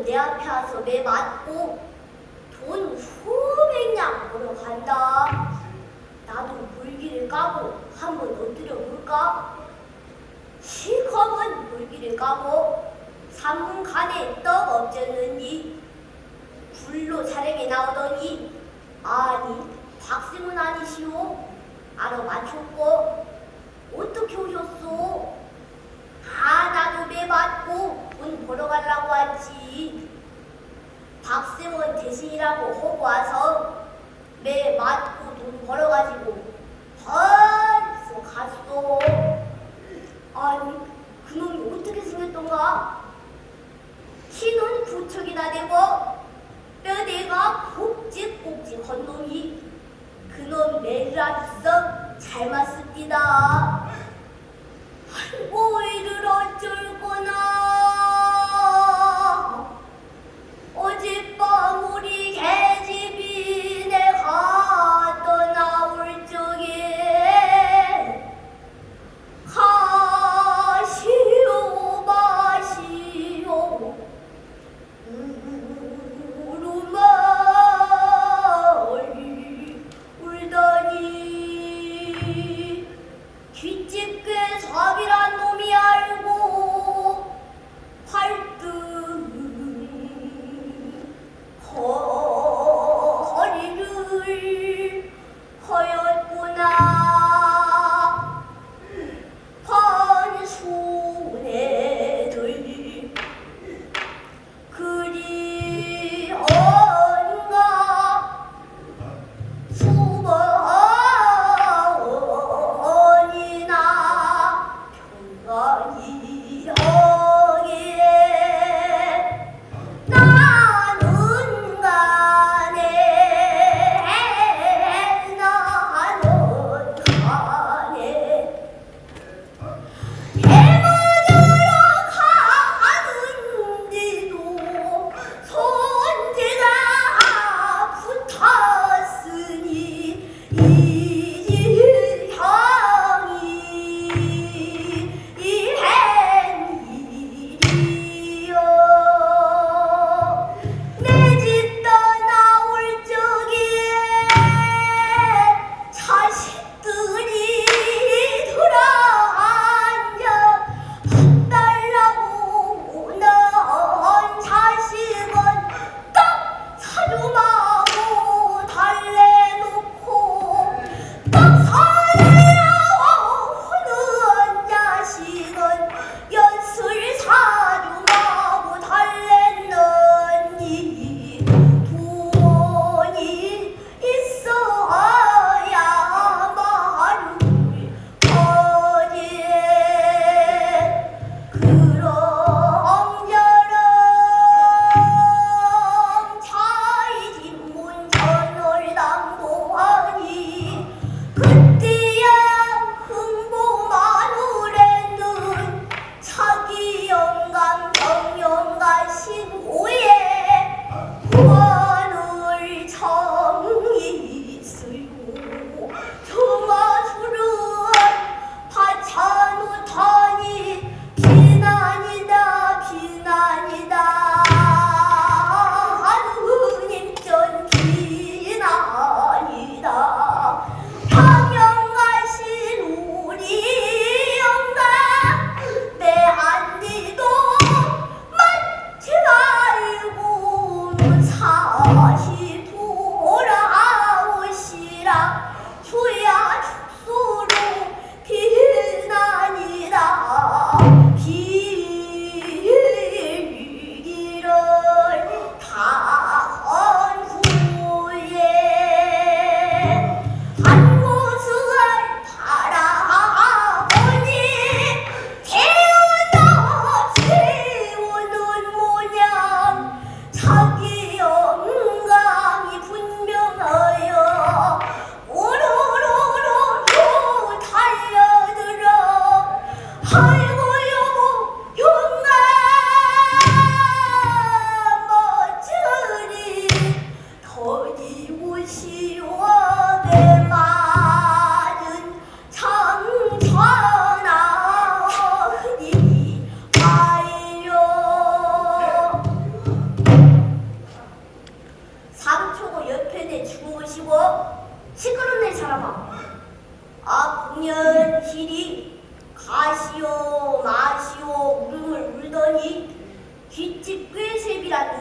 내 앞에 와서 매 맞고 돈 수백냥 벌어 간다. 나도 물기를 까고 한번 엎드려 볼까? 시커먼 물기를 까고 산문간에 떡 엎졌느니 굴로 사령에 나오더니 아니 박쌤은 아니시오. 알아맞혔고 어떻게 오셨소? 나도 매 맞고 돈 벌어가려고 하지. 박쌤은 대신이라고 하고 와서 매 맞고 돈 벌어가지고 벌써 갔어. 아니 그놈이 어떻게 생겼던가? 키는 구척이나 되고 뼈대가 꼭지꼭지한 놈이 그놈 매를 아주서 잘 맞습니다. 아이고 이를 어쩔 거나. 어젯밤 우리 계집이 내가 떠나올 적에 가시오 마시오 울음을 울더니 귓집게 사비란 놈이 알고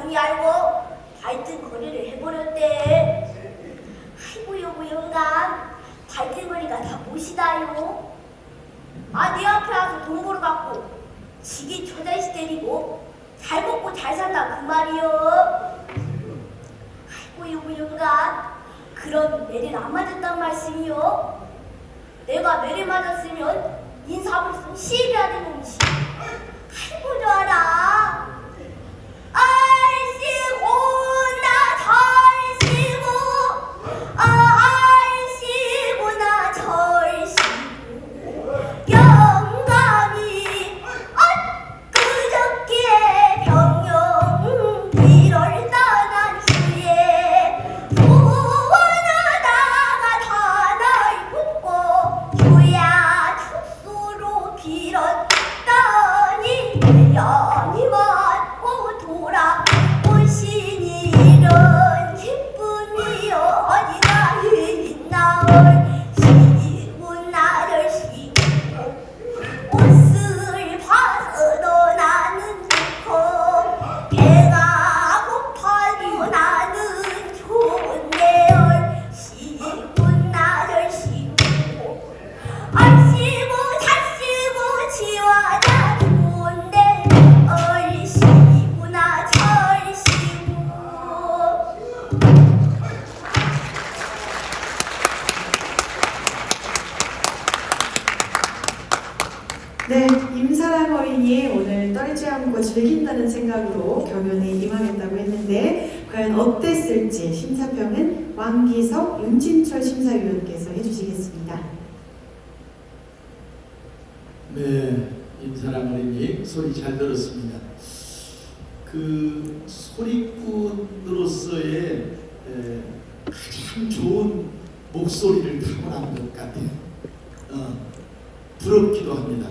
본의 알고 발등거리를 해버렸대. 아이고 여보 영감, 발등거리가 다 무엇이다요? 아, 내 앞에 와서 돈 벌어갖고 지기 처자식 데리고 잘 먹고 잘 산다 그 말이요. 아이고 여보 영감, 그럼 매를 안 맞았단 말씀이요? 내가 매를 맞았으면 인사불성 시해야 되는 놈이지. 아이고 좋아라. 알씨고 나 절씨고, 알씨고 나 절씨고, 영감이 엊그저께 병영비를 떠난 후에 소원하다가 다 날 묻고 주야 축소로 빌었더니 연이 맞고 돌아오시니 이런 기쁨이 어디가 있나올. 시군 나를 시고 옷을 봐서도 나는 좋고 배가 고파도 나는 좋은데요. 시군 나를 시고 얼씨고 잘씨고 지와자 좋은데 얼씨구나 절씨고. 네, 임사랑 어린이 오늘 떨지 않고 즐긴다는 생각으로 경연에 임하겠다고 했는데 과연 어땠을지 심사평은 왕기석, 윤진철 심사위원께서 해주시겠습니다. 네, 임사랑 어린이 소리 잘 들었습니다. 그 소리꾼으로서의 가장 좋은 목소리를 타고난 것 같아요. 부럽기도 합니다.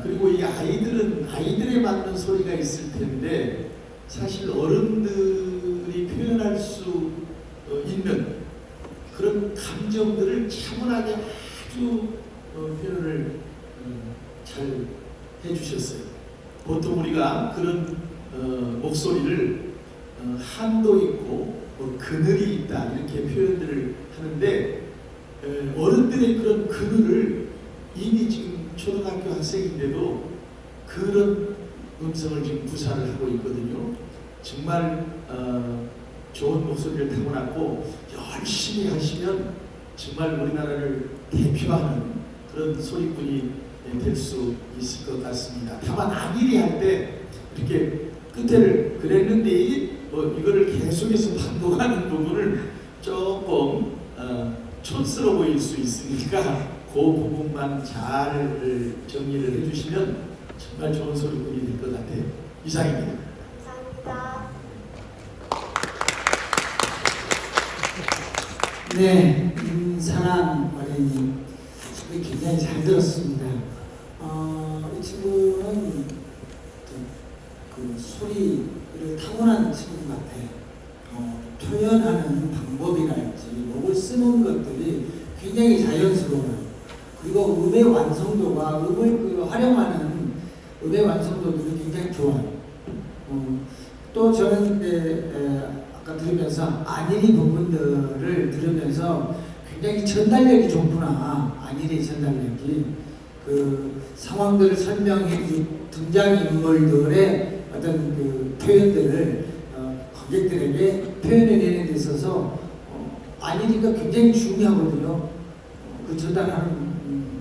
그리고 이 아이들에 맞는 소리가 있을 텐데 사실 어른들이 표현할 수 있는 그런 감정들을 차분하게 아주 표현을 잘 해주셨어요. 보통 우리가 그런 목소리를 한도 있고 그늘이 있다 이렇게 표현들을 하는데 어른들의 그런 그늘을 이미 지금 초등학교 학생인데도 그런 음성을 지금 구사를 하고 있거든요. 정말 좋은 목소리를 타고났고 열심히 하시면 정말 우리나라를 대표하는 그런 소리꾼이 될 수 있을 것 같습니다. 다만 안일이 할 때 이렇게 끝에를 그랬는데 이거를 계속해서 반복하는 부분을 조금 촌스러워 보일 수 있으니까 그 부분만 잘 정리를 해주시면 정말 좋은 소리꾼이 될 것 같아요. 이상입니다. 감사합니다. 네, 임사랑 어린이 소리 굉장히 잘 들었습니다. 이 친구는 그 소리를 타고난 친구 같아요. 표현하는 방법이랄지 목을 쓰는 것들이 굉장히 자연스러워요. 그리고 음의 완성도가 음을 활용하는 음의 완성도들이 굉장히 좋아요. 또 저는 아까 들으면서 안일이 부분들을 들으면서 굉장히 전달력이 좋구나. 안일의 전달력이 그 상황들을 설명해 준 등장인물들의 어떤 그 표현들을 관객들에게 표현해내는 데 있어서 안일이가 굉장히 중요하거든요. 그 전달하는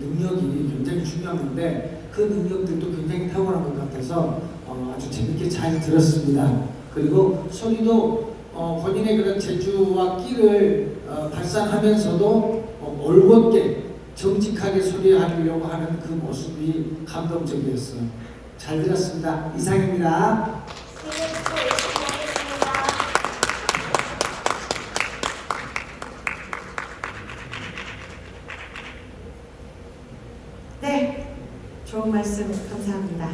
능력이 굉장히 중요한 건데 그 능력들도 굉장히 탁월한 것 같아서 아주 재밌게 잘 들었습니다. 그리고 소리도 본인의 그런 재주와 끼를 발산하면서도 올곧게 정직하게 소리하려고 하는 그 모습이 감동적이었어요. 잘 들었습니다. 이상입니다. 내일부터 열심히 하겠습니다. 네, 좋은 말씀 감사합니다.